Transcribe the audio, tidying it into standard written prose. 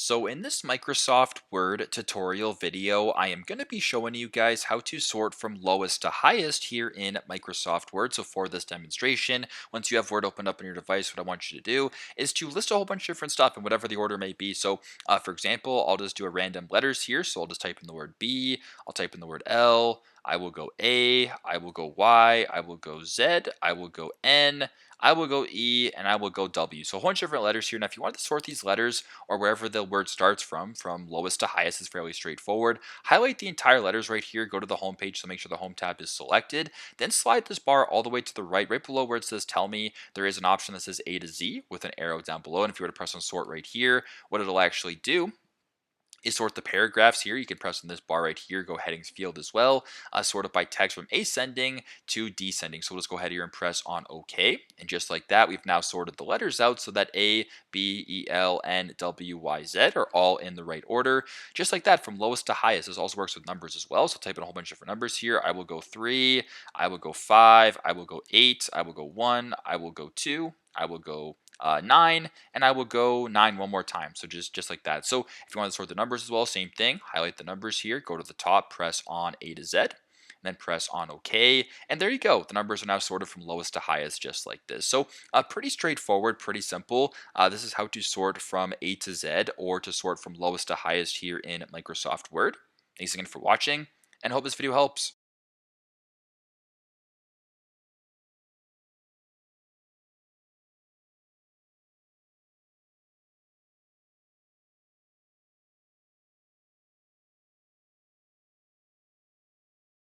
So in this Microsoft Word tutorial video, I am going to be showing you guys how to sort from lowest to highest here in Microsoft Word. So for this demonstration, once you have Word opened up on your device, what I want you to do is to list a whole bunch of different stuff in whatever the order may be. So for example, I'll just do a random letters here. So I'll just type in the word B, I'll type in the word L, I will go A, I will go Y, I will go Z, I will go N, I will go E, and I will go W. So a whole bunch of different letters here. Now, if you want to sort these letters or wherever the word starts from lowest to highest is fairly straightforward. Highlight the entire letters right here, go to the home page, so make sure the home tab is selected. Then slide this bar all the way to the right below where it says tell me. There is an option that says A to Z with an arrow down below. And if you were to press on sort right here, what it'll actually do is sort the paragraphs here. You can press on this bar right here, go headings field as well, sort it by text from ascending to descending. So we'll just go ahead here and press on OK. And just like that, we've now sorted the letters out so that A, B, E, L, N, W, Y, Z are all in the right order. Just like that, from lowest to highest. This also works with numbers as well. So type in a whole bunch of different numbers here. I will go 3, I will go 5, I will go 8, I will go 1, I will go 2, I will go 9, and I will go 9 one more time. So just like that. So if you want to sort the numbers as well, same thing. Highlight the numbers here, go to the top, press on A to Z, and then press on OK. And there you go. The numbers are now sorted from lowest to highest, just like this. So pretty straightforward, pretty simple. This is how to sort from A to Z or to sort from lowest to highest here in Microsoft Word. Thanks again for watching and hope this video helps.